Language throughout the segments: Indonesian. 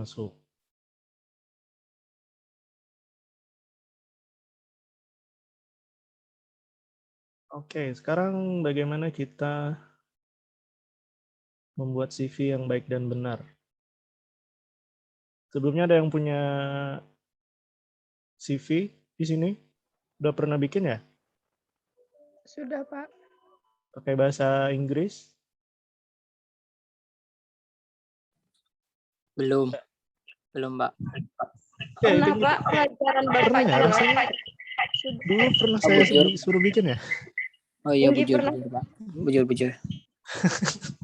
masuk. Oke, sekarang bagaimana kita membuat CV yang baik dan benar? Sebelumnya ada yang punya CV di sini? Udah pernah bikin ya? Sudah, Pak. Pakai bahasa Inggris? Belum, Mbak. Ya, Pernah, itu Pak, pelajaran pernah Bapak ya, juga. rasanya Sudah. dulu pernah Oh, saya bujur. suruh bikin ya. Oh iya, Tinggi bujur, pernah. Pak. Bujur.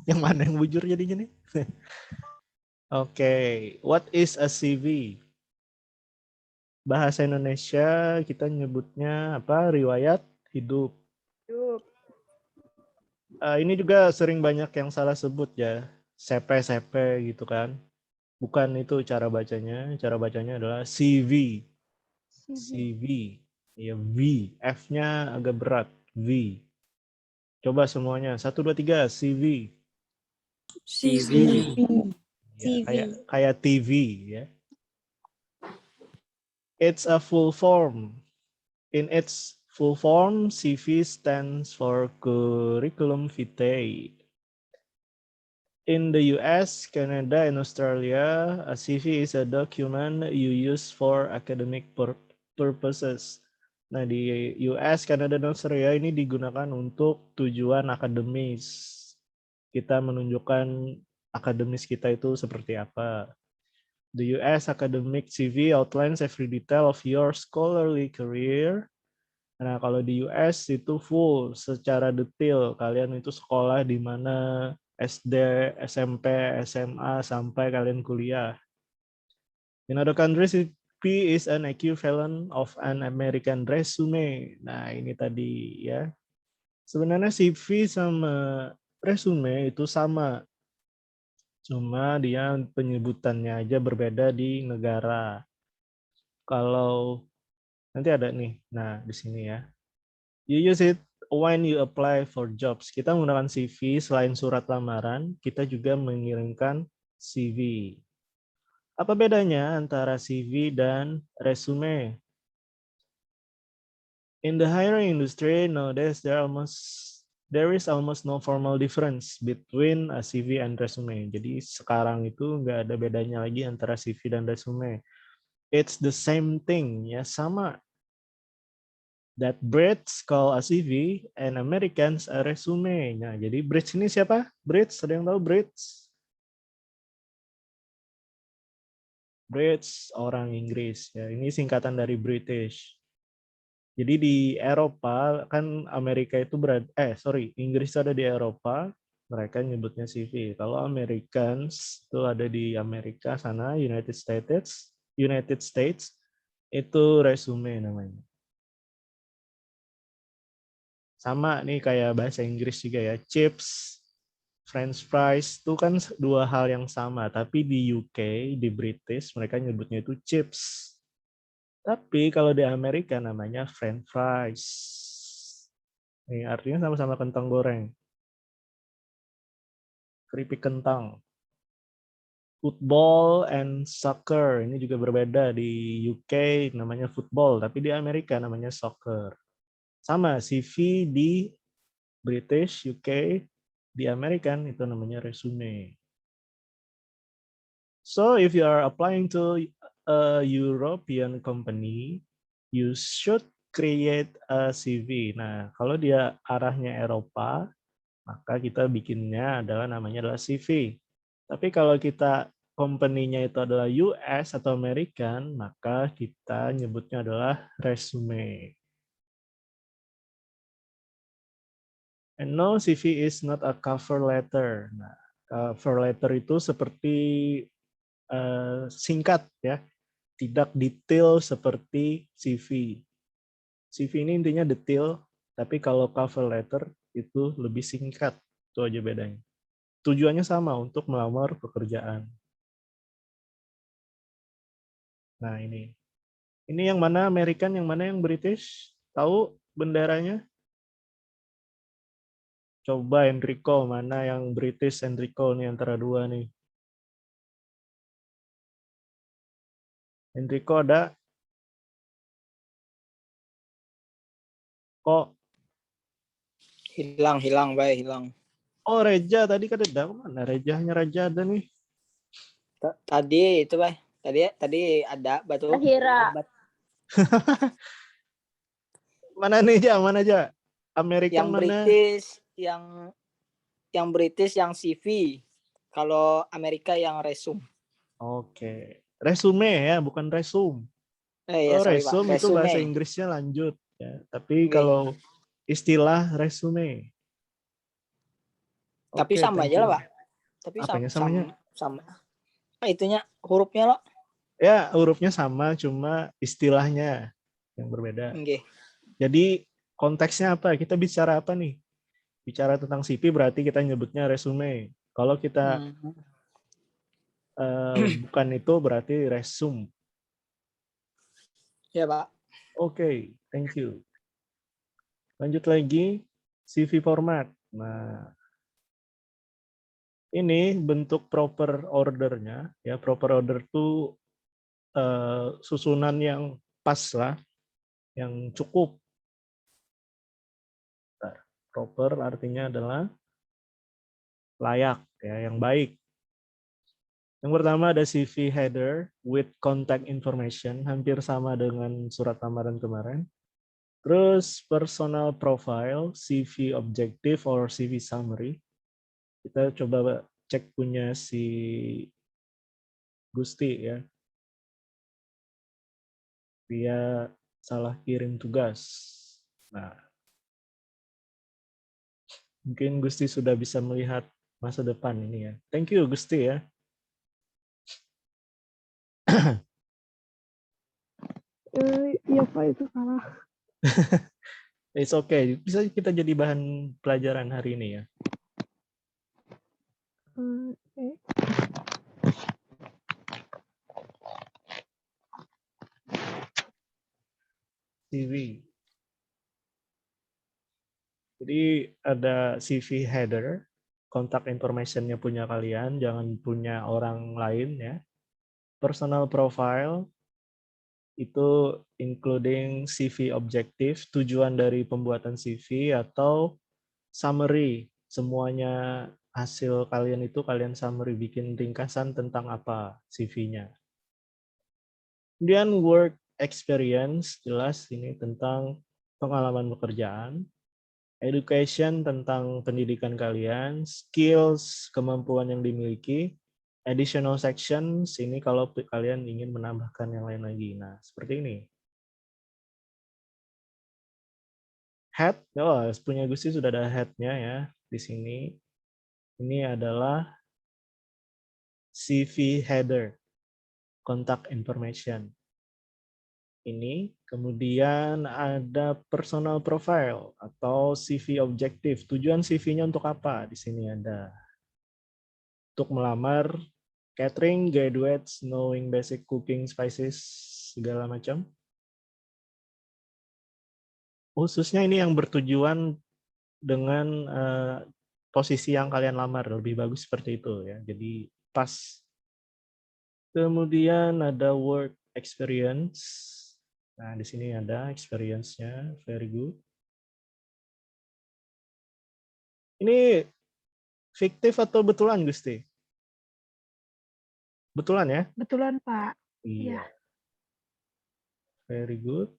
Yang mana yang bujur jadinya nih? Oke, what is a CV? Bahasa Indonesia kita nyebutnya apa? Riwayat hidup. Hidup. Ini juga sering banyak yang salah sebut ya, CP gitu kan. Bukan itu cara bacanya adalah CV. CV. CV. Ya, V. F-nya agak berat, V. Coba semuanya, 1, 2, 3, CV. CV. Ya, CV. kayak TV ya. It's a full form. In its full form, CV stands for Curriculum Vitae. In the US, Canada, and Australia, a CV is a document you use for academic purposes. Nah, di US, Canada, dan Australia ini digunakan untuk tujuan akademis. Kita menunjukkan akademis kita itu seperti apa. The US academic CV outlines every detail of your scholarly career. Nah, kalau di US itu full secara detail. Kalian itu sekolah di mana SD, SMP, SMA, sampai kalian kuliah. In other countries, CV is an equivalent of an American resume. Nah, ini tadi ya. Sebenarnya CV sama resume itu sama. Cuma dia penyebutannya aja berbeda di negara. Kalau nanti ada nih, nah di sini ya. You use it when you apply for jobs. Kita menggunakan CV selain surat lamaran, kita juga mengirimkan CV. Apa bedanya antara CV dan resume? In the hiring industry nowadays there is almost no formal difference between a CV and resume. Jadi sekarang itu nggak ada bedanya lagi antara CV dan resume. It's the same thing, ya sama. That Brits call a CV and Americans a resume. Nah, jadi Brits ini siapa? Brits, ada yang tahu Brits? Brits orang Inggris ya. Ini singkatan dari British. Jadi di Eropa kan Amerika itu Inggris ada di Eropa, mereka nyebutnya CV. Kalau Americans itu ada di Amerika sana, United States itu resume namanya. Sama nih kayak bahasa Inggris juga ya, chips, French fries itu kan dua hal yang sama, tapi di UK, di British mereka nyebutnya itu chips. Tapi kalau di Amerika namanya French fries. Ini artinya sama-sama kentang goreng. Keripik kentang. Football and soccer ini juga berbeda. Di UK namanya football, tapi di Amerika namanya soccer. Sama CV di British, UK, di American itu namanya resume. So if you are applying to a European company, you should create a CV. Nah, kalau dia arahnya Eropa, maka kita bikinnya namanya CV. Tapi kalau kita company-nya itu adalah US atau American, maka kita nyebutnya adalah resume. And no, CV is not a cover letter. Nah, cover letter itu seperti singkat ya, tidak detail seperti CV. CV ini intinya detail, tapi kalau cover letter itu lebih singkat. Itu aja bedanya. Tujuannya sama untuk melamar pekerjaan. Nah ini. Ini yang mana American, yang mana yang British? Tahu benderanya? Coba Enrico, mana yang British Enrico nih antara dua nih. Enrico ada? Kok? Hilang, baik hilang. Oh, Reja tadi kan ada. Mana Rejanya? Reja ada nih. Tadi itu, Bay. Tadi ada batu. Tahira. Mana nih, Ja? Mana, Ja? American Yang mana? British, yang British yang CV. Kalau Amerika yang resume. Oke. Resume ya, bukan resume. Ya Oh, sorry Pak. resume itu bahasa Resume. Inggrisnya lanjut. Ya. Tapi Oke. kalau istilah resume. Tapi Oke, sama thank aja you. lah Pak. Tapi Apanya samanya? sama. Itunya hurufnya loh. Ya, hurufnya sama, cuma istilahnya yang berbeda. Oke. Jadi konteksnya apa? Kita bicara apa nih? Bicara tentang CV berarti kita nyebutnya resume. Kalau kita bukan itu berarti resume. Ya Pak. Oke, thank you. Lanjut lagi, CV format. Nah, ini bentuk proper ordernya. Ya, proper order itu susunan yang pas lah, yang cukup. Proper artinya adalah layak, ya, yang baik. Yang pertama ada CV header with contact information, hampir sama dengan surat lamaran kemarin. Terus personal profile, CV objective or CV summary. Kita coba cek punya si Gusti ya. Dia salah kirim tugas. Nah, mungkin Gusti sudah bisa melihat masa depan ini ya. Thank you Gusti ya. Iya Pak, itu salah. It's okay. Bisa kita jadi bahan pelajaran hari ini ya. Oke. CV. Jadi ada CV header, kontak information-nya punya kalian, jangan punya orang lain ya. Personal profile itu including CV objektif, tujuan dari pembuatan CV atau summary, semuanya hasil kalian itu kalian summary, bikin ringkasan tentang apa CV-nya. Kemudian work experience, jelas ini tentang pengalaman pekerjaan. Education tentang pendidikan kalian, skills, kemampuan yang dimiliki, additional sections, ini kalau kalian ingin menambahkan yang lain lagi. Nah, seperti ini. Head, oh, punya Gusti sudah ada head-nya ya di sini. Ini adalah CV header, contact information. Ini, kemudian ada personal profile atau CV objektif. Tujuan CV-nya untuk apa? Di sini ada untuk melamar, catering, graduates, knowing basic cooking spices, segala macam. Khususnya ini yang bertujuan dengan posisi yang kalian lamar, lebih bagus seperti itu ya. Jadi pas. Kemudian ada work experience. Nah, di sini ada experience-nya, very good. Ini fiktif atau betulan, Gusti? Betulan ya? Betulan Pak. Iya. Iya. Very good.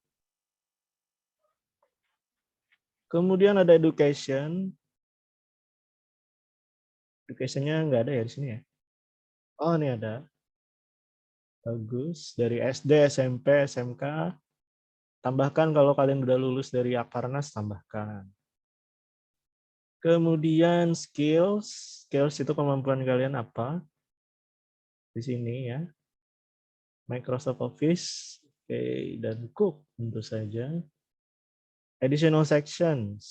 Kemudian ada education. Education-nya nggak ada ya di sini ya? Oh, ini ada. Bagus. Dari SD, SMP, SMK. Tambahkan kalau kalian udah lulus dari Akarnas, tambahkan. Kemudian skills. Skills itu kemampuan kalian apa? Di sini ya. Microsoft Office. Oke, dan Cook tentu saja. Additional sections.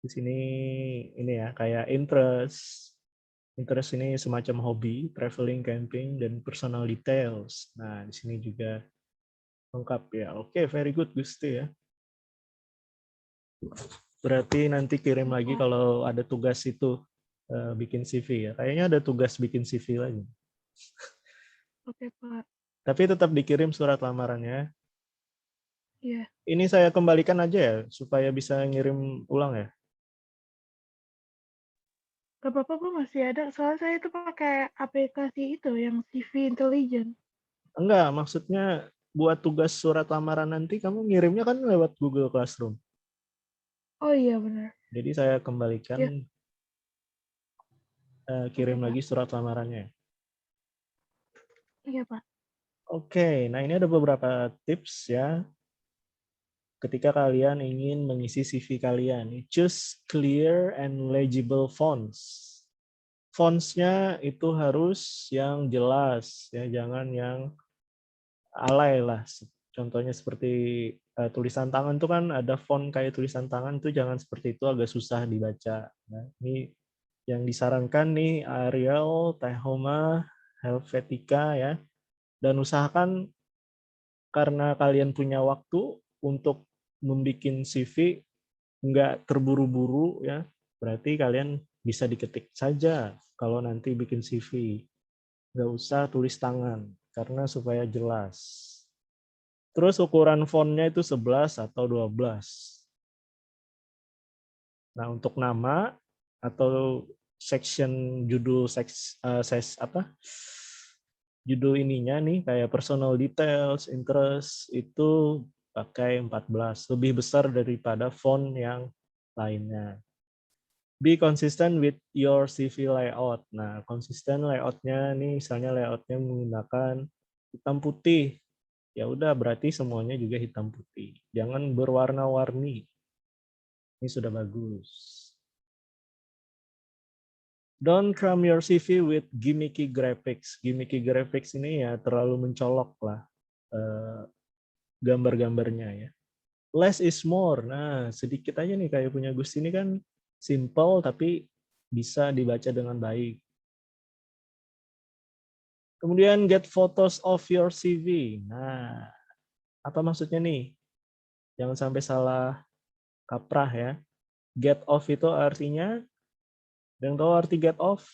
Di sini ini ya, kayak interest. Interest ini semacam hobi, traveling, camping, dan personal details. Nah, di sini juga lengkap ya. Oke, very good Gusti ya. Berarti nanti kirim lagi kalau ada tugas itu bikin CV ya. Kayaknya ada tugas bikin CV lagi. Oke Pak. Tapi tetap dikirim surat lamarannya. Iya. Ini saya kembalikan aja ya, supaya bisa ngirim ulang ya. Gak apa-apa, gue masih ada. Soalnya saya itu pakai aplikasi itu yang CV Intelligent. Enggak, maksudnya buat tugas surat lamaran nanti kamu ngirimnya kan lewat Google Classroom. Oh iya benar. Jadi saya kembalikan, Iya. kirim Oke, Pak. lagi surat lamarannya. Iya, Pak. Oke, nah ini ada beberapa tips ya. Ketika kalian ingin mengisi CV kalian, choose clear and legible fonts. Fontsnya itu harus yang jelas, ya, jangan yang alay lah. Contohnya seperti tulisan tangan itu kan ada font kayak tulisan tangan itu jangan seperti itu, agak susah dibaca. Nah, ini yang disarankan nih Arial, Tahoma, Helvetica ya. Dan usahakan karena kalian punya waktu untuk membuat CV nggak terburu-buru ya. Berarti kalian bisa diketik saja kalau nanti bikin CV. Nggak usah tulis tangan karena supaya jelas. Terus ukuran fontnya itu 11 atau 12. Nah, untuk nama atau section judul judul ininya nih kayak personal details, interest itu pakai 14, lebih besar daripada font yang lainnya. Be consistent with your CV layout. Nah, konsisten layoutnya nih, misalnya layoutnya menggunakan hitam putih, ya udah berarti semuanya juga hitam putih. Jangan berwarna-warni. Ini sudah bagus. Don't cram your CV with gimmicky graphics. Gimmicky graphics ini ya terlalu mencolok lah gambar-gambarnya ya. Less is more. Nah, sedikit aja nih kayak punya Gus ini kan simple tapi bisa dibaca dengan baik. Kemudian get photos of your CV. Nah, apa maksudnya nih? Jangan sampai salah kaprah ya. Get off itu artinya, yang tahu arti get off?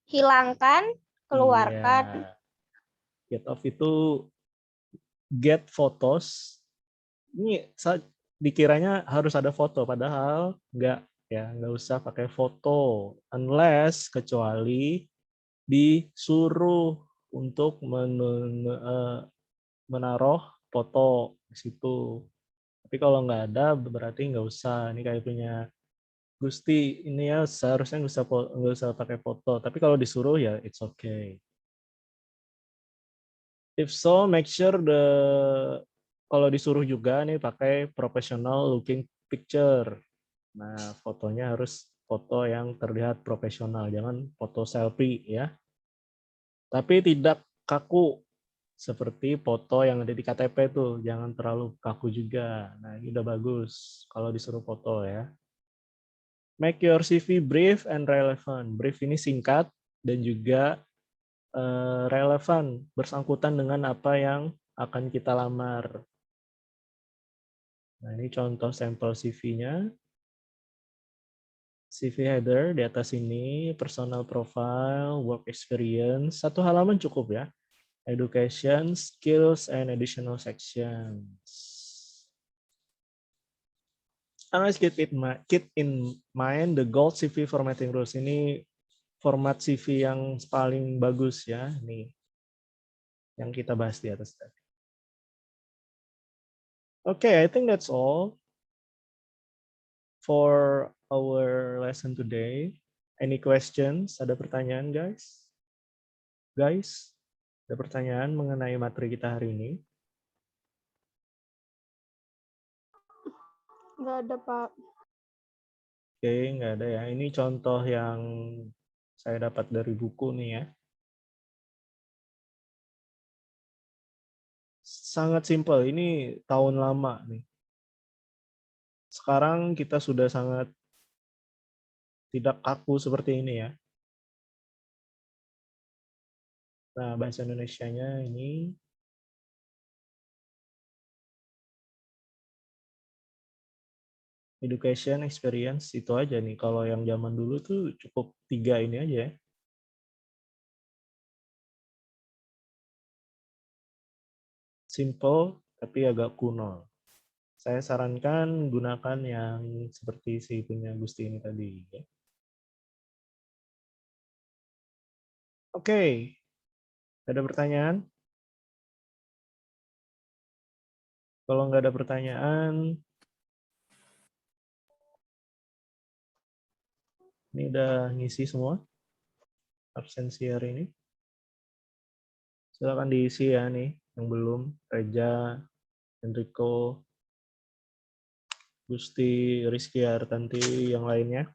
Hilangkan, keluarkan. Iya. Get off itu get photos. Ini dikiranya harus ada foto, padahal nggak ya, nggak usah pakai foto, unless kecuali disuruh untuk menaruh foto di situ. Tapi kalau nggak ada berarti nggak usah. Ini kayak punya Gusti ini ya seharusnya nggak usah pakai foto. Tapi kalau disuruh ya it's okay. If so, make sure kalau disuruh juga nih pakai professional looking picture. Nah, fotonya harus foto yang terlihat profesional, jangan foto selfie ya. Tapi tidak kaku seperti foto yang ada di KTP tuh, jangan terlalu kaku juga. Nah, ini udah bagus kalau disuruh foto ya. Make your CV brief and relevant. Brief ini singkat dan juga relevan, bersangkutan dengan apa yang akan kita lamar. Nah, ini contoh sampel CV-nya. CV header di atas ini, personal profile, work experience, satu halaman cukup ya. Education, skills, and additional sections. Always keep in mind the gold CV formatting rules. Ini format CV yang paling bagus ya, nih yang kita bahas di atas tadi. Okay, I think that's all for our lesson today. Any questions? Ada pertanyaan, guys? Guys, ada pertanyaan mengenai materi kita hari ini? Nggak ada, Pak. Oke, nggak ada ya. Ini contoh yang saya dapat dari buku nih ya. Sangat simpel, ini tahun lama nih. Sekarang kita sudah sangat tidak kaku seperti ini ya. Nah, bahasa Indonesianya ini education, experience, itu aja nih. Kalau yang zaman dulu tuh cukup 3 ini aja ya. Simple tapi agak kuno. Saya sarankan gunakan yang seperti si punya Gusti ini tadi. Ya. Oke, ada pertanyaan? Kalau nggak ada pertanyaan, ini udah ngisi semua absensi hari ini. Silakan diisi ya nih, yang belum. Reja, Enrico, Gusti, Rizky, Artanti, yang lainnya.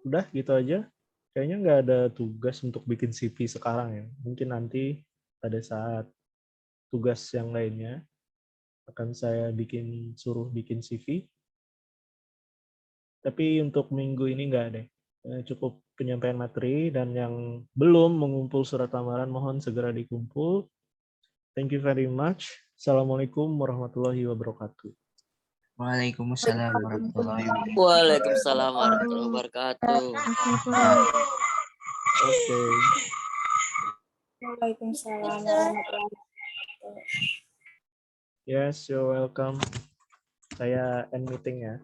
Udah gitu aja. Kayaknya nggak ada tugas untuk bikin CV sekarang ya. Mungkin nanti pada saat tugas yang lainnya akan saya suruh bikin CV. Tapi untuk minggu ini nggak ada. Cukup penyampaian materi, dan yang belum mengumpul surat lamaran mohon segera dikumpul. Thank you very much. Assalamualaikum warahmatullahi wabarakatuh. Waalaikumsalam warahmatullahi wabarakatuh. Waalaikumsalam warahmatullahi wabarakatuh. Oke. Waalaikumsalam warahmatullahi wabarakatuh. Yes, you're welcome. Saya end meeting ya.